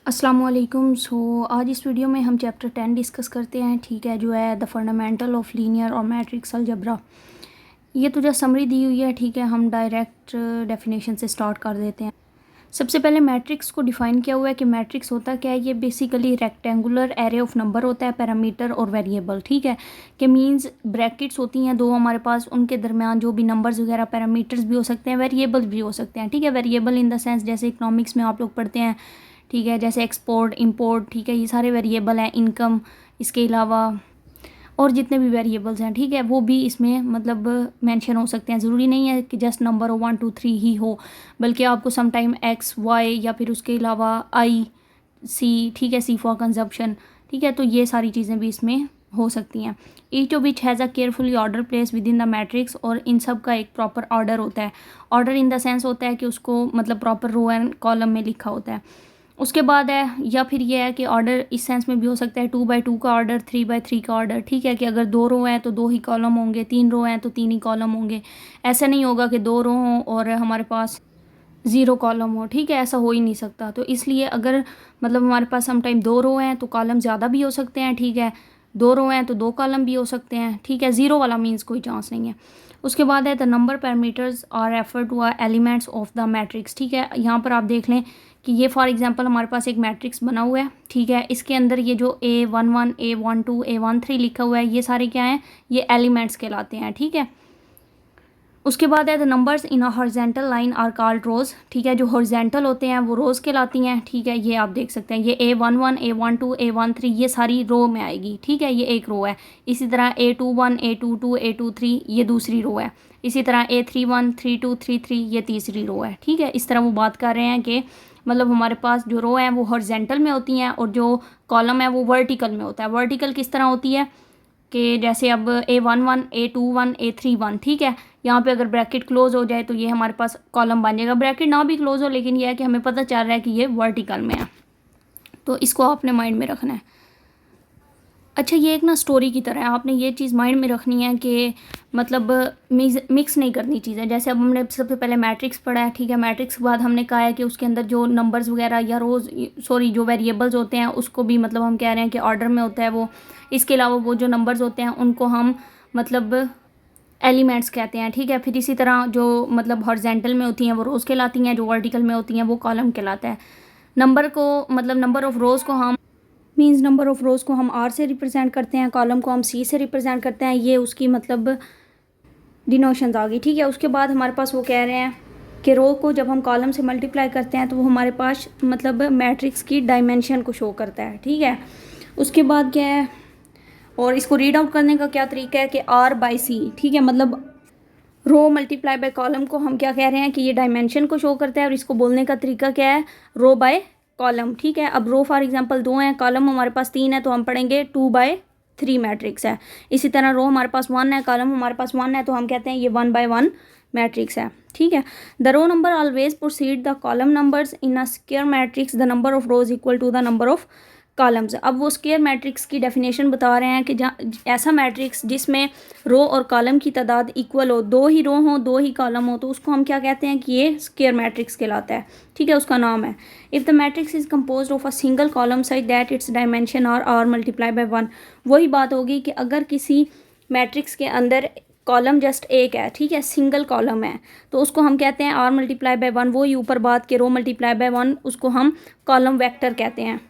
अस्सलाम वालेकुम। आज इस वीडियो में हम चैप्टर 10 डिस्कस करते हैं, ठीक है, जो है द फंडामेंटल ऑफ लीनियर और मैट्रिक्स अलजेब्रा। ये तो जो समरी दी हुई है, ठीक है, हम डायरेक्ट डेफिनेशन से स्टार्ट कर देते हैं। सबसे पहले मैट्रिक्स को डिफ़ाइन किया हुआ है कि मैट्रिक्स होता क्या है। ये basically rectangular array of number होता है, पैरामीटर और वेरिएबल, ठीक है, कि मींस ब्रैकेट्स होती हैं दो हमारे पास, उनके दरमियान जो भी नंबर्स वगैरह पैरामीटर्स भी हो सकते हैं, वेरिएबल्स भी हो सकते हैं, ठीक है। वेरिएबल इन द सेंस जैसे इकोनॉमिक्स में आप लोग पढ़ते हैं, ठीक है, जैसे एक्सपोर्ट इंपोर्ट, ठीक है, ये सारे वेरिएबल हैं। इनकम, इसके अलावा और जितने भी वेरिएबल्स हैं, ठीक है, वो भी इसमें मतलब मेंशन हो सकते हैं। ज़रूरी नहीं है कि जस्ट नंबर हो 1 2 3 ही हो, बल्कि आपको सम टाइम एक्स वाई या फिर उसके अलावा आई सी, ठीक है, सी फॉर कंजप्शन, ठीक है, तो ये सारी चीज़ें भी इसमें हो सकती हैं। Each of which has a carefully order place with in the matrix, और इन सब का एक प्रॉपर ऑर्डर होता है। ऑर्डर इन द सेंस होता है कि उसको मतलब प्रॉपर रो एंड कॉलम में लिखा होता है। उसके बाद है, या फिर ये है कि ऑर्डर इस सेंस में भी हो सकता है 2 by 2 का ऑर्डर, 3 by 3 का ऑर्डर, ठीक है, कि अगर 2 रो हैं तो 2 ही कॉलम होंगे, 3 रो हैं तो 3 ही कॉलम होंगे। ऐसा नहीं होगा कि 2 रो हों और हमारे पास 0 कॉलम हो, ठीक है, ऐसा हो ही नहीं सकता। तो इसलिए अगर मतलब हमारे पास सम टाइम 2 रो हैं तो कॉलम ज़्यादा भी हो सकते हैं, ठीक है, 2 रो हैं तो 2 कॉलम भी हो सकते हैं, ठीक है, 0 वाला मीन्स कोई चांस नहीं है। उसके बाद है the number parameters are refer to are elements of the matrix, ठीक है। यहाँ पर आप देख लें कि ये फॉर एग्जांपल हमारे पास एक मैट्रिक्स बना हुआ है, ठीक है, इसके अंदर ये जो A11 A12 A13 लिखा हुआ है, ये सारे क्या हैं, ये एलिमेंट्स कहलाते हैं, ठीक है। उसके बाद है the numbers in a horizontal line are called rows, ठीक है, जो हॉरिजॉन्टल होते हैं वो रोज कहलाती हैं, ठीक है। ये आप देख सकते हैं, ये A11 A12 A13 ये सारी रो में आएगी, ठीक है, ये एक रो है। इसी तरह A21 A22 A23 ये दूसरी रो है। इसी तरह A31 32 33 ये तीसरी रो है, ठीक है। इस तरह वो बात कर रहे हैं कि मतलब हमारे पास जो रो हैं वो हॉरिजॉन्टल में होती हैं और जो कॉलम है वो वर्टिकल में होता है। वर्टिकल किस तरह होती है कि जैसे अब A11 A21 A31, ठीक है, यहाँ पे अगर ब्रैकेट क्लोज हो जाए तो ये हमारे पास कॉलम बन जाएगा। ब्रैकेट ना भी क्लोज हो, लेकिन यह है कि हमें पता चल रहा है कि ये वर्टिकल में है, तो इसको आपने माइंड में रखना है। अच्छा, ये एक ना स्टोरी की तरह है, आपने ये चीज़ माइंड में रखनी है कि मतलब मिक्स नहीं करनी चीज़ें। जैसे अब हमने सबसे पहले मैट्रिक्स पढ़ा है, ठीक है, मैट्रिक्स के बाद हमने कहा है कि उसके अंदर जो नंबर्स वगैरह या रोज़ सॉरी जो वेरिएबल्स होते हैं उसको भी मतलब हम कह रहे हैं कि ऑर्डर में होता है वो। इसके अलावा वो जो नंबर्स होते हैं उनको हम मतलब एलिमेंट्स कहते हैं, ठीक है। फिर इसी तरह जो मतलब हॉरिजॉन्टल में होती हैं वो रोज़ कहलाती हैं, जो वर्टिकल में होती हैं वो कॉलम कहलाता है। नंबर को मतलब नंबर ऑफ़ रोज़ को हम मीन्स नंबर ऑफ़ रोज़ को हम R से रिप्रेजेंट करते हैं, कॉलम को हम C से रिप्रेजेंट करते हैं। ये उसकी मतलब डिनोशंस आ गई, ठीक है। उसके बाद हमारे पास वो कह रहे हैं कि रो को जब हम कॉलम से मल्टीप्लाई करते हैं तो वो हमारे पास मतलब मैट्रिक्स की डायमेंशन को शो करता है, ठीक है। उसके बाद क्या है, और इसको रीड आउट करने का क्या तरीका है कि R/C, ठीक है, मतलब रो मल्टीप्लाई बाय कॉलम को हम क्या कह रहे हैं कि ये डायमेंशन को शो करता है, और इसको बोलने का तरीका क्या है, रो बाय कॉलम, ठीक है। अब रो फॉर एग्जांपल 2 हैं, कॉलम हमारे पास 3 है, तो हम पढ़ेंगे 2/3 मैट्रिक्स है। इसी तरह रो हमारे पास 1 है, कॉलम हमारे पास 1 है, तो हम कहते हैं ये 1/1 मैट्रिक्स है, ठीक है। The row number always proceed the column numbers in a square matrix, the number of rows equal to the number of columns. अब वो स्क्वायर मैट्रिक्स की डेफिनेशन बता रहे हैं कि जहाँ ऐसा मैट्रिक्स जिसमें रो और कॉलम की तादाद इक्वल हो, 2 ही रो हो 2 ही कॉलम हो, तो उसको हम क्या कहते हैं कि ये स्क्वायर मैट्रिक्स कहलाता है, ठीक है, उसका नाम है। If the matrix is composed of a single column such that its dimension are R multiply by 1, वही बात होगी कि अगर किसी मैट्रिक्स के अंदर कॉलम जस्ट एक है, ठीक है, सिंगल कॉलम है, तो उसको हम कहते हैं R मल्टीप्लाई बाय 1। वही ऊपर बात के रो मल्टीप्लाई बाय 1 उसको हम कॉलम वेक्टर कहते हैं।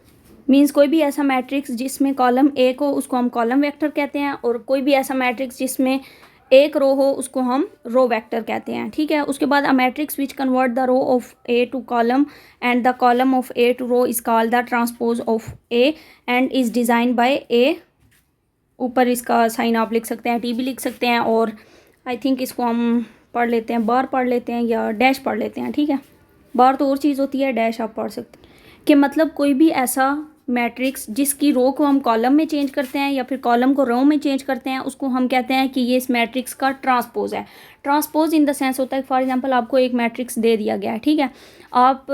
मीन्स कोई भी ऐसा मैट्रिक्स जिसमें कॉलम एक हो उसको हम कॉलम वेक्टर कहते हैं, और कोई भी ऐसा मैट्रिक्स जिसमें एक रो हो उसको हम रो वेक्टर कहते हैं, ठीक है। उसके बाद a matrix which convert the row of A to column and the column of A to row is called the transpose of A and is design by A। ऊपर इसका साइन आप लिख सकते हैं, T भी लिख सकते हैं, और आई थिंक इसको हम पढ़ लेते हैं, बार पढ़ लेते हैं या डैश पढ़ लेते हैं, ठीक है। बार तो और चीज़ होती है, डैश आप पढ़ सकते हैं। कि मतलब कोई भी ऐसा मैट्रिक्स जिसकी रो को हम कॉलम में चेंज करते हैं या फिर कॉलम को रो में चेंज करते हैं, उसको हम कहते हैं कि ये इस मैट्रिक्स का ट्रांसपोज है। ट्रांसपोज इन द सेंस होता है फॉर एग्जांपल आपको एक मैट्रिक्स दे दिया गया है, ठीक है, आप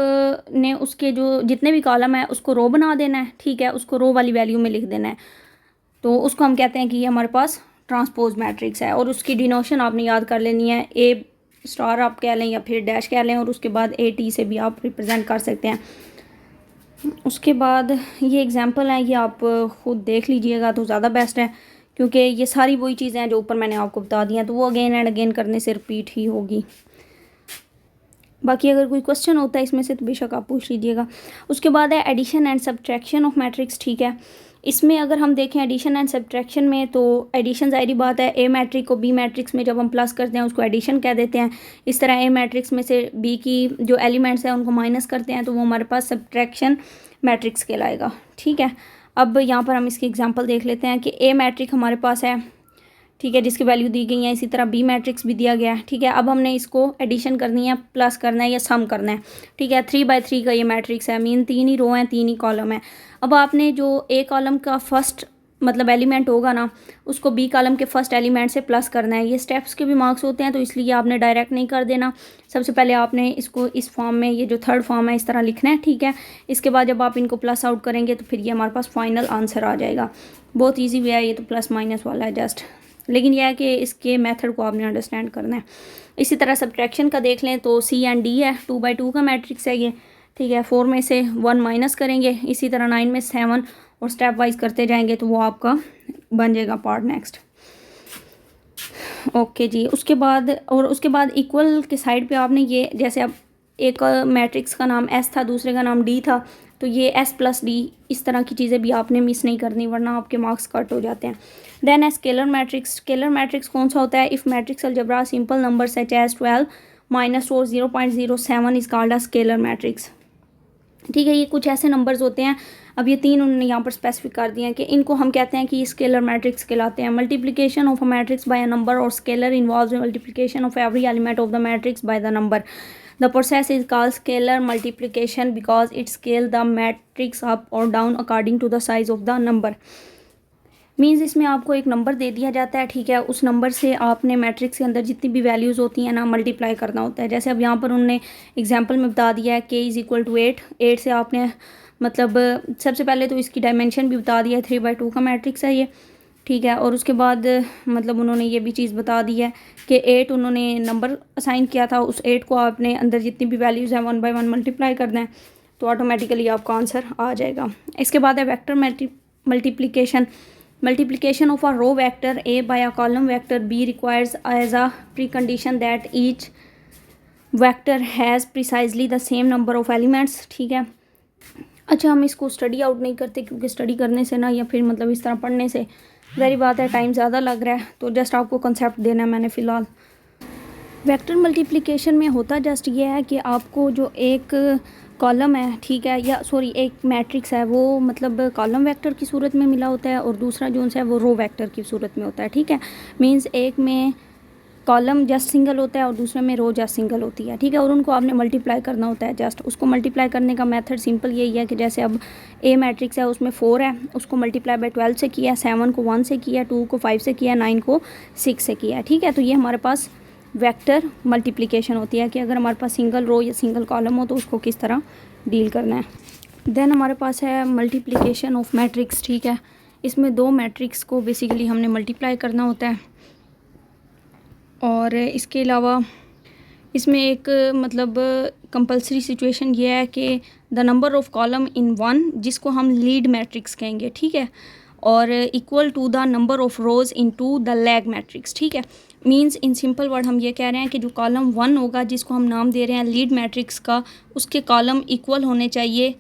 ने उसके जो जितने भी कॉलम है उसको रो बना देना है, ठीक है, उसको रो वाली वैल्यू में लिख देना है, तो उसको हम कहते हैं कि ये हमारे पास ट्रांसपोज मैट्रिक्स है। और उसकी डिनोशन आपने याद कर लेनी है, A* आप कह लें या फिर डैश कह लें, और उसके बाद AT से भी आप रिप्रेजेंट कर सकते हैं। उसके बाद ये एग्जांपल है, ये आप ख़ुद देख लीजिएगा तो ज़्यादा बेस्ट है, क्योंकि ये सारी वही चीज़ें हैं जो ऊपर मैंने आपको बता दी हैं, तो वो अगेन एंड अगेन करने से रिपीट ही होगी। बाकी अगर कोई क्वेश्चन होता है इसमें से तो बेशक आप पूछ लीजिएगा। उसके बाद है addition and subtraction of matrix. ठीक है, इसमें अगर हम देखें एडिशन एंड सब्ट्रैक्शन में, तो एडिशन ज़ाहिरी बात है, ए मैट्रिक को बी मैट्रिक्स में जब हम प्लस करते हैं उसको एडिशन कह देते हैं। इस तरह ए मैट्रिक्स में से बी की जो एलिमेंट्स हैं उनको माइनस करते हैं तो वो हमारे पास सब्ट्रैक्शन मैट्रिक्स कहलाएगा। ठीक है, अब यहाँ पर हम इसकी एग्जांपल देख लेते हैं कि ए मैट्रिक हमारे पास है, ठीक है, जिसकी वैल्यू दी गई है, इसी तरह बी मैट्रिक्स भी दिया गया है। ठीक है, अब हमने इसको एडिशन करनी है, प्लस करना है या सम करना है। ठीक है, 3/3 का ये मैट्रिक्स है, मीन 3 ही रो हैं, 3 ही कॉलम है। अब आपने जो ए कॉलम का फर्स्ट मतलब एलिमेंट होगा ना, उसको बी कॉलम के फर्स्ट एलिमेंट से प्लस करना है। ये स्टेप्स के भी मार्क्स होते हैं, तो इसलिए आपने डायरेक्ट नहीं कर देना। सबसे पहले आपने इसको इस फॉर्म में, ये जो थर्ड फॉर्म है, इस तरह लिखना है। ठीक है, इसके बाद जब आप इनको प्लस आउट करेंगे तो फिर ये हमारे पास फाइनल आंसर आ जाएगा। बहुत ईजी वे है ये, तो प्लस माइनस वाला है जस्ट, लेकिन यह है कि इसके मेथड को आपने अंडरस्टैंड करना है। इसी तरह सब्ट्रैक्शन का देख लें तो सी एंड डी है, 2/2 का मैट्रिक्स है ये। ठीक है, 4 में से 1 माइनस करेंगे, इसी तरह 9 में 7 और स्टेप वाइज करते जाएंगे तो वो आपका बन जाएगा पार्ट नेक्स्ट। ओके जी, उसके बाद इक्वल के साइड पे आपने ये, जैसे अब एक मैट्रिक्स का नाम एस था, दूसरे का नाम डी था, तो ये S+D इस तरह की चीज़ें भी आपने मिस नहीं करनी, वरना आपके मार्क्स कट हो जाते हैं। देन है स्केलर मैट्रिक्स। स्केलर मैट्रिक्स कौन सा होता है? If matrix algebra simple number such as 12 - 4 0.07 is called a scalar matrix. ठीक है, ये कुछ ऐसे नंबर्स होते हैं, अब ये 3 उन्होंने यहाँ पर स्पेसिफिक कर दिए हैं कि इनको हम कहते हैं कि ये स्केलर मैट्रिक्स कहलाते हैं। Multiplication of a matrix by a number or scalar involves multiplication of every element of the matrix by the number. The process is called scalar multiplication because it scales the matrix up or down according to the size of the number. Means इसमें आपको एक number दे दिया जाता है, ठीक है, उस number से आपने मैट्रिक्स के अंदर जितनी भी वैल्यूज़ होती हैं ना मल्टीप्लाई करना होता है। जैसे अब यहाँ पर उन्होंने एग्जांपल में बता दिया है k = 8। 8 से आपने मतलब सबसे पहले तो इसकी डायमेंशन भी बता दिया है, 3/2 का मैट्रिक्स है ये। ठीक है, और उसके बाद मतलब उन्होंने ये भी चीज़ बता दी है कि 8 उन्होंने नंबर असाइन किया था, उस 8 को आपने अंदर जितनी भी वैल्यूज़ हैं 1 by 1 मल्टीप्लाई करना है तो ऑटोमेटिकली आपका आंसर आ जाएगा। इसके बाद है vector multiplication of a row vector A by a column vector B requires as a precondition that each vector has precisely the same number of elements। ठीक है, अच्छा, हम इसको स्टडी आउट नहीं करते क्योंकि स्टडी करने से ना या फिर मतलब इस तरह पढ़ने से ज़ाहिर बात है टाइम ज़्यादा लग रहा है, तो जस्ट आपको कंसेप्ट देना है मैंने फ़िलहाल। वेक्टर मल्टीप्लिकेशन में होता जस्ट ये है कि आपको जो एक कॉलम है, ठीक है, या सॉरी एक मैट्रिक्स है, वो मतलब कॉलम वेक्टर की सूरत में मिला होता है और दूसरा जो है वो रो वेक्टर की सूरत में होता है। ठीक है, मींस एक में कॉलम जस्ट सिंगल होता है और दूसरे में रो जस्ट सिंगल होती है। ठीक है, और उनको आपने मल्टीप्लाई करना होता है। जस्ट उसको मल्टीप्लाई करने का मेथड सिंपल यही है कि जैसे अब ए मैट्रिक्स है, उसमें 4 है, उसको मल्टीप्लाई बाय 12 से किया, 7 को 1 से किया, 2 को 5 से किया, 9 को 6 से किया। ठीक है, तो ये हमारे पास वेक्टर मल्टीप्लिकेशन होती है कि अगर हमारे पास सिंगल रो या सिंगल कॉलम हो तो उसको किस तरह डील करना है। देन हमारे पास है मल्टीप्लिकेशन ऑफ मैट्रिक्स। ठीक है, इसमें 2 मैट्रिक्स को बेसिकली हमने मल्टीप्लाई करना होता है, और इसके अलावा इसमें एक मतलब कंपलसरी सिचुएशन ये है कि the number of column in 1, जिसको हम लीड मैट्रिक्स कहेंगे, ठीक है, और equal to the number of rows in two the lag matrix. ठीक है, मींस इन सिंपल वर्ड हम ये कह रहे हैं कि जो कॉलम 1 होगा, जिसको हम नाम दे रहे हैं लीड मैट्रिक्स का, उसके कॉलम इक्वल होने चाहिए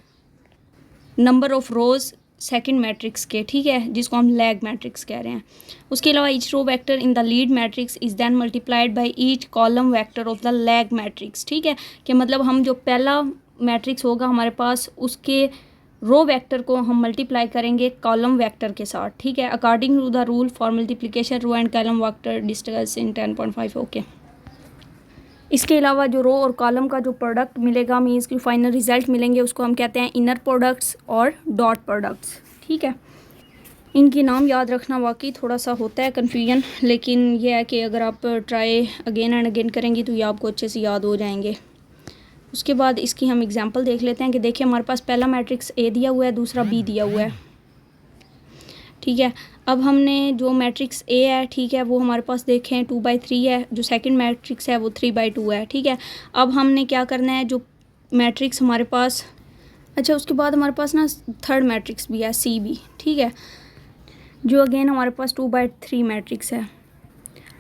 number of rows second matrix के, ठीक है, जिसको हम लैग मैट्रिक्स कह रहे हैं। उसके अलावा each row vector in the lead matrix is then multiplied by each column vector of the lag matrix. ठीक है, कि मतलब हम जो पहला मैट्रिक्स होगा हमारे पास, उसके रो वेक्टर को हम मल्टीप्लाई करेंगे कॉलम वेक्टर के साथ। ठीक है, according to the rule for multiplication row and column vector discuss in 10.5। Okay, इसके अलावा जो रो और कॉलम का जो प्रोडक्ट मिलेगा, मीन्स की फाइनल रिजल्ट मिलेंगे, उसको हम कहते हैं इनर प्रोडक्ट्स और डॉट प्रोडक्ट्स। ठीक है, इनके नाम याद रखना वाकई थोड़ा सा होता है कन्फ्यूजन, लेकिन यह है कि अगर आप ट्राई अगेन एंड अगेन करेंगी तो ये आपको अच्छे से याद हो जाएंगे। उसके बाद इसकी हम एग्जांपल देख लेते हैं कि देखिए हमारे पास पहला मैट्रिक्स ए दिया हुआ है, दूसरा बी दिया हुआ है। ठीक है, अब हमने जो मैट्रिक्स ए है, ठीक है, वो हमारे पास देखें 2/3 है, जो सेकंड मैट्रिक्स है वो 3/2 है। ठीक है, अब हमने क्या करना है, जो मैट्रिक्स हमारे पास अच्छा, उसके बाद हमारे पास ना थर्ड मैट्रिक्स भी है, सी बी, ठीक है, जो अगेन हमारे पास 2/3 मैट्रिक्स है।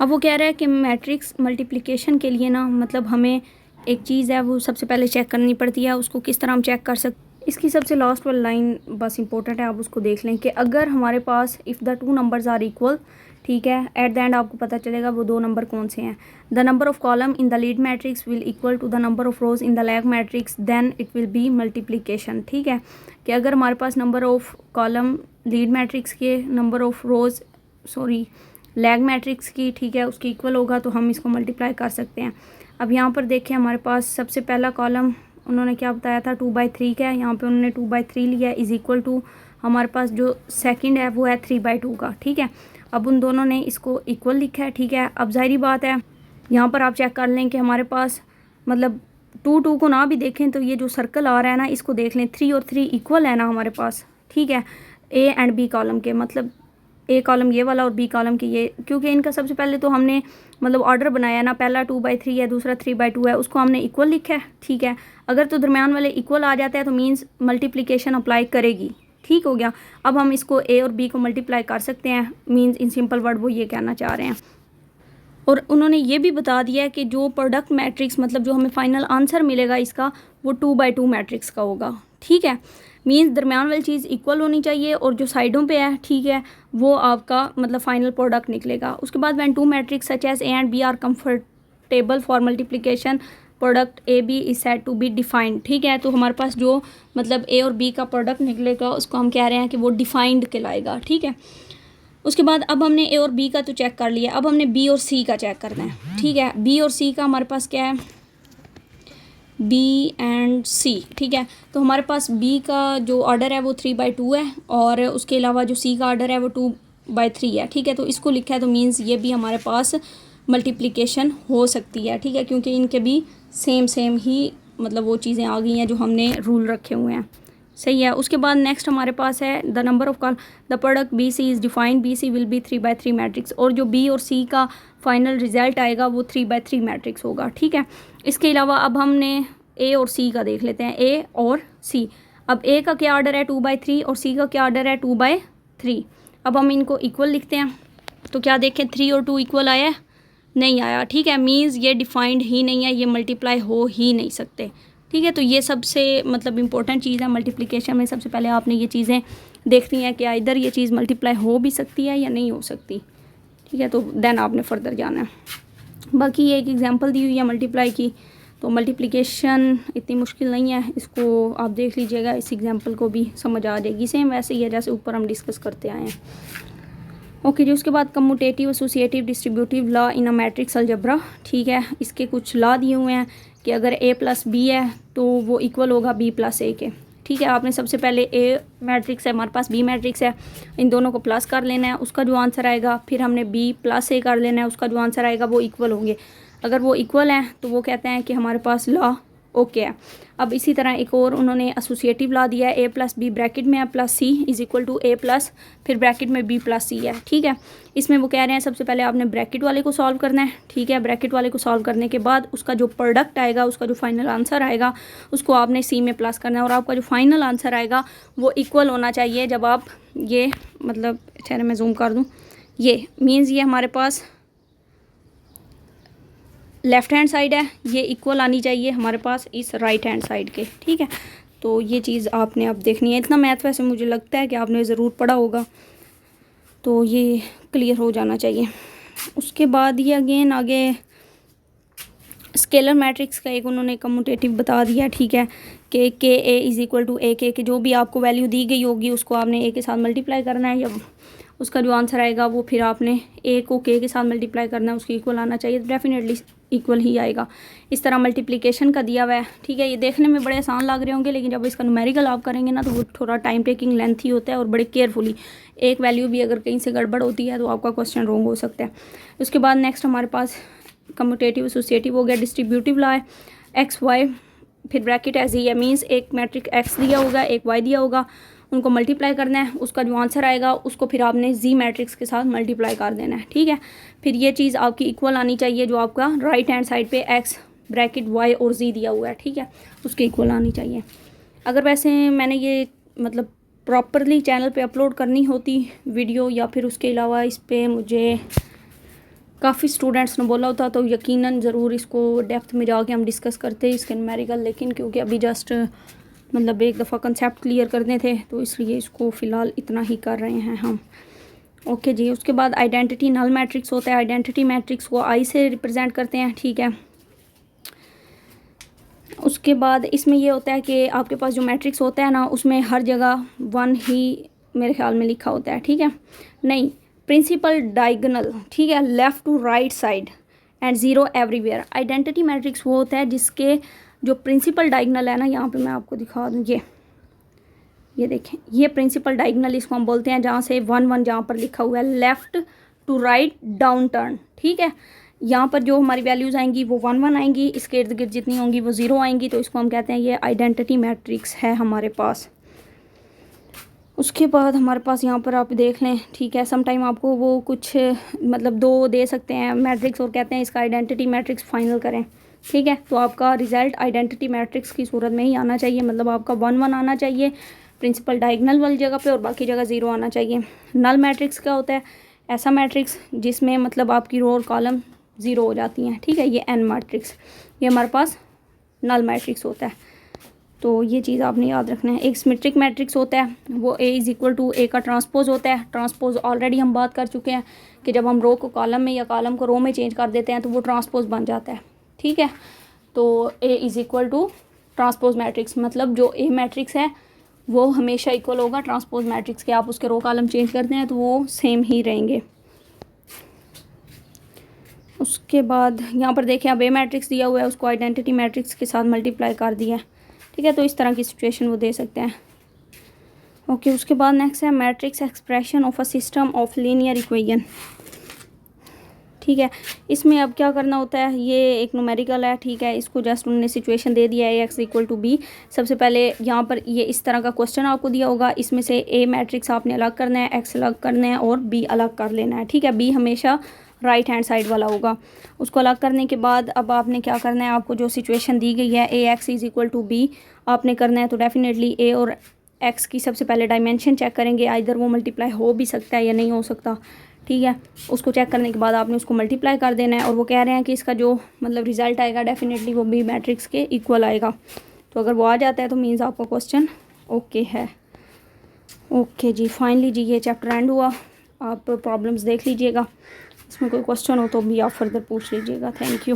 अब वो कह रहा है कि मैट्रिक्स मल्टीप्लिकेशन के लिए ना मतलब हमें एक चीज़ है वो सबसे पहले चेक करनी पड़ती है। उसको किस तरह हम चेक कर सकते, इसकी सबसे लास्ट वाली लाइन बस इंपॉर्टेंट है, आप उसको देख लें कि अगर हमारे पास if the two numbers are equal, ठीक है, एट द एंड आपको पता चलेगा वो दो नंबर कौन से हैं। The number of column in the lead matrix will equal to the number of rows in the lag matrix, then it will be multiplication. ठीक है, कि अगर हमारे पास number of column lead matrix के number of rows lag matrix की, ठीक है, उसके इक्वल होगा तो हम इसको मल्टीप्लाई कर सकते हैं। अब यहाँ पर देखें हमारे पास सबसे पहला कॉलम उन्होंने क्या बताया था 2/3 का है, यहाँ पे उन्होंने 2/3 लिया है, इज़ इक्वल टू हमारे पास जो सेकंड है वो है 3/2 का। ठीक है, अब उन दोनों ने इसको इक्वल लिखा है। ठीक है, अब जाहिर बात है यहाँ पर आप चेक कर लें कि हमारे पास मतलब 2 को ना भी देखें तो ये जो सर्कल आ रहा है ना इसको देख लें, 3 और 3 इक्वल है ना हमारे पास। ठीक है, ए एंड बी कॉलम के, मतलब ए कॉलम ये वाला और बी कॉलम के ये, क्योंकि इनका सबसे पहले तो हमने मतलब ऑर्डर बनाया ना, पहला 2/3 है, दूसरा 3/2 है, उसको हमने इक्वल लिखा है। ठीक है, अगर तो दरमियान वाले इक्वल आ जाते हैं तो मीन्स मल्टीप्लिकेशन अप्लाई करेगी। ठीक हो गया, अब हम इसको ए और बी को मल्टीप्लाई कर सकते हैं, मीन्स इन सिंपल वर्ड वो ये कहना चाह रहे हैं। और उन्होंने ये भी बता दिया है कि जो प्रोडक्ट मैट्रिक्स मतलब जो हमें फाइनल आंसर मिलेगा इसका वो 2/2 मैट्रिक्स का होगा। ठीक है, मीन्स दरमियान वाली चीज़ इक्वल होनी चाहिए और जो साइडों पे है, ठीक है, वो आपका मतलब फाइनल प्रोडक्ट निकलेगा। उसके बाद when two matrix such as A and B are comfortable for multiplication, product A B is said to be defined. ठीक है, तो हमारे पास जो मतलब ए और बी का प्रोडक्ट निकलेगा उसको हम कह रहे हैं कि वो डिफाइंड कहलाएगा। ठीक है, उसके बाद अब हमने ए और बी का तो चेक कर लिया, अब हमने बी और सी का चेक करना है। ठीक है, बी और सी का हमारे पास क्या है, बी एंड सी। ठीक है, तो हमारे पास बी का जो ऑर्डर है वो 3/2 है और उसके अलावा जो सी का ऑर्डर है वो 2/3 है। ठीक है, तो इसको लिखा है तो मीन्स ये भी हमारे पास मल्टीप्लिकेशन हो सकती है। ठीक है, क्योंकि इनके भी सेम ही मतलब वो चीज़ें आ गई हैं जो हमने रूल रखे हुए हैं। सही है, उसके बाद नेक्स्ट हमारे पास है the number of call the product B C is defined, B C will be 3/3 matrix, और जो बी और सी का फाइनल रिजल्ट आएगा वो 3/3 मैट्रिक्स होगा। ठीक है, इसके अलावा अब हमने ए और सी का देख लेते हैं, ए और सी। अब ए का क्या ऑर्डर है 2/3 और सी का क्या ऑर्डर है 2/3। अब हम इनको इक्वल लिखते हैं, तो क्या देखें 3 और 2 इक्वल आया, नहीं आया। ठीक है, मीन्स ये डिफाइंड ही नहीं है, ये मल्टीप्लाई हो ही नहीं सकते। ठीक है, तो ये सबसे मतलब इम्पोर्टेंट चीज़ है मल्टीप्लिकेशन में। सबसे पहले आपने ये चीज़ें देखनी है कि इधर ये चीज़ मल्टीप्लाई हो भी सकती है या नहीं हो सकती। ठीक है, तो देन आपने फर्दर जाना है। बाकी ये एक एग्जांपल दी हुई है मल्टीप्लाई की, तो मल्टीप्लिकेशन इतनी मुश्किल नहीं है, इसको आप देख लीजिएगा, इस एग्जांपल को भी समझ आ जाएगी। सेम वैसे ही है जैसे ऊपर हम डिस्कस करते आए हैं। ओके जी, उसके बाद commutative associative distributive law in a matrix algebra. ठीक है, इसके कुछ लॉ दिए हुए हैं कि अगर ए प्लस बी है तो वो इक्वल होगा बी प्लस ए के। ठीक है, आपने सबसे पहले ए मैट्रिक्स है हमारे पास, बी मैट्रिक्स है, इन दोनों को प्लस कर लेना है, उसका जो आंसर आएगा, फिर हमने बी प्लस ए कर लेना है, उसका जो आंसर आएगा वो इक्वल होंगे। अगर वो इक्वल हैं तो वो कहते हैं कि हमारे पास लॉ ओके है। अब इसी तरह एक और उन्होंने एसोसिएटिव लॉ दिया है, ए प्लस बी ब्रैकेट में है plus C is equal to A plus फिर ब्रैकेट में बी प्लस सी है। ठीक है, इसमें वो कह रहे हैं सबसे पहले आपने ब्रैकेट वाले को सॉल्व करना है। ठीक है, ब्रैकेट वाले को सॉल्व करने के बाद उसका जो प्रोडक्ट आएगा, उसका जो फाइनल आंसर आएगा उसको आपने सी में प्लस करना है, और आपका जो फाइनल आंसर आएगा वो इक्वल होना चाहिए। जब आप ये मतलब ठहरे मैं जूम कर दूँ, ये मीन्स ये हमारे पास लेफ़्ट हैंड साइड है, ये इक्वल आनी चाहिए हमारे पास इस राइट हैंड साइड के। ठीक है, तो ये चीज़ आपने अब देखनी है। इतना मैथ वैसे मुझे लगता है कि आपने ज़रूर पढ़ा होगा, तो ये क्लियर हो जाना चाहिए। उसके बाद ये अगेन आगे स्केलर मैट्रिक्स का एक उन्होंने कम्यूटेटिव बता दिया। ठीक है, कि के ए इज़ इक्वल टू ए के जो भी आपको वैल्यू दी गई होगी उसको आपने ए के साथ मल्टीप्लाई करना है, या उसका जो आंसर आएगा वो फिर आपने ए को के के साथ मल्टीप्लाई करना है, उसके इक्वल आना चाहिए, तो डेफिनेटली इक्वल ही आएगा। इस तरह मल्टीप्लिकेशन का दिया हुआ है। ठीक है, ये देखने में बड़े आसान लग रहे होंगे, लेकिन जब इसका न्यूमेरिकल आप करेंगे ना तो वो थोड़ा टाइम टेकिंग लेंथी होता है और बड़े केयरफुली, एक वैल्यू भी अगर कहीं से गड़बड़ होती है तो आपका क्वेश्चन रॉन्ग हो सकता है। उसके बाद नेक्स्ट हमारे पास कम्यूटेटिव एसोसिएटिव हो गया। डिस्ट्रीब्यूटिव लॉ है, एक्स वाई फिर ब्रैकेट ऐसे ही है, मीन्स एक मैट्रिक एक्स दिया होगा एक वाई दिया होगा, उनको मल्टीप्लाई करना है, उसका जो आंसर आएगा उसको फिर आपने जी मैट्रिक्स के साथ मल्टीप्लाई कर देना है। ठीक है, फिर ये चीज़ आपकी इक्वल आनी चाहिए, जो आपका राइट हैंड साइड पे एक्स ब्रैकेट वाई और जी दिया हुआ है। ठीक है, उसके इक्वल आनी चाहिए। अगर वैसे मैंने ये मतलब प्रॉपरली चैनल पे अपलोड करनी होती वीडियो, या फिर उसके अलावा इस पे मुझे काफ़ी स्टूडेंट्स ने बोला होता, तो यकीनन ज़रूर इसको डेप्थ में जाके हम डिस्कस करते हैं इसके न्यूमेरिकल। लेकिन क्योंकि अभी जस्ट मतलब एक दफ़ा कंसेप्ट क्लियर करने थे, तो इसलिए इसको फ़िलहाल इतना ही कर रहे हैं हम। ओके जी। उसके बाद आइडेंटिटी नल मैट्रिक्स होता है। आइडेंटिटी मैट्रिक्स को आई से रिप्रेजेंट करते हैं, ठीक है। उसके बाद इसमें ये होता है कि आपके पास जो मैट्रिक्स होता है ना, उसमें हर जगह 1 ही मेरे ख्याल में लिखा होता है, ठीक है। नहीं, प्रिंसिपल डायगोनल, ठीक है, left to right side and 0 everywhere. Identity matrix वो होता है जिसके जो प्रिंसिपल डायगोनल है ना, यहाँ पे मैं आपको दिखा दूँ, ये देखें, ये प्रिंसिपल डायगोनल इसको हम बोलते हैं, जहाँ से 1 1 जहाँ पर लिखा हुआ है left to right down turn, ठीक है। यहाँ पर जो हमारी वैल्यूज़ आएंगी वो 1 1 आएंगी, इसके इर्द गिर्द जितनी होंगी वो 0 आएंगी, तो इसको हम कहते हैं ये आइडेंटिटी मैट्रिक्स है हमारे पास। उसके बाद हमारे पास यहाँ पर आप देख लें, ठीक है, समटाइम आपको वो कुछ मतलब 2 दे सकते हैं मैट्रिक्स और कहते हैं इसका आइडेंटिटी मैट्रिक्स फाइनल करें, ठीक है। तो आपका रिज़ल्ट आइडेंटिटी मैट्रिक्स की सूरत में ही आना चाहिए, मतलब आपका 1 1 आना चाहिए प्रिंसिपल डायगोनल वाली जगह पे, और बाकी जगह 0 आना चाहिए। नल मैट्रिक्स क्या होता है? ऐसा मैट्रिक्स जिसमें मतलब आपकी रो और कॉलम 0 हो जाती हैं, ठीक है। ये एन मैट्रिक्स, ये हमारे पास नल मैट्रिक्स होता है। तो ये चीज़ आपने याद रखना है। एक सिमेट्रिक मैट्रिक्स होता है, वो ए इज़ इक्वल टू ए का ट्रांसपोज होता है। ट्रांसपोज ऑलरेडी हम बात कर चुके हैं कि जब हम रो को कॉलम में या कॉलम को रो में चेंज कर देते हैं तो वो ट्रांसपोज बन जाता है, ठीक है। तो A is equal to transpose matrix, मतलब जो ए मैट्रिक्स है वो हमेशा इक्वल होगा ट्रांसपोज मैट्रिक्स के। आप उसके रो कॉलम चेंज करते हैं तो वो सेम ही रहेंगे। उसके बाद यहाँ पर देखें, अब ए मैट्रिक्स दिया हुआ है, उसको आइडेंटिटी मैट्रिक्स के साथ मल्टीप्लाई कर दिया है, ठीक है। तो इस तरह की सिचुएशन वो दे सकते हैं। ओके। उसके बाद नेक्स्ट है matrix expression of a system of linear equation, ठीक है। इसमें अब क्या करना होता है, ये एक न्यूमेरिकल है, ठीक है। इसको जस्ट उन्होंने सिचुएशन दे दिया है एक्स इक्वल टू बी। सबसे पहले यहाँ पर ये इस तरह का क्वेश्चन आपको दिया होगा, इसमें से ए मैट्रिक्स आपने अलग करना है, एक्स अलग करना है और बी अलग कर लेना है, ठीक है। बी हमेशा राइट हैंड साइड वाला होगा। उसको अलग करने के बाद अब आपने क्या करना है, आपको जो सिचुएशन दी गई है A X is equal to B आपने करना है। तो डेफिनेटली ए और एक्स की सबसे पहले डायमेंशन चेक करेंगे, आइदर वो मल्टीप्लाई हो भी सकता है या नहीं हो सकता, ठीक है। उसको चेक करने के बाद आपने उसको मल्टीप्लाई कर देना है, और वो कह रहे हैं कि इसका जो मतलब रिज़ल्ट आएगा डेफिनेटली वो बी मैट्रिक्स के इक्वल आएगा। तो अगर वो आ जाता है तो मीन्स आपका क्वेश्चन ओके है। ओके जी, फाइनली जी ये चैप्टर एंड हुआ। आप प्रॉब्लम्स देख लीजिएगा, इसमें कोई क्वेश्चन हो तो भी आप फर्दर पूछ लीजिएगा। Thank you.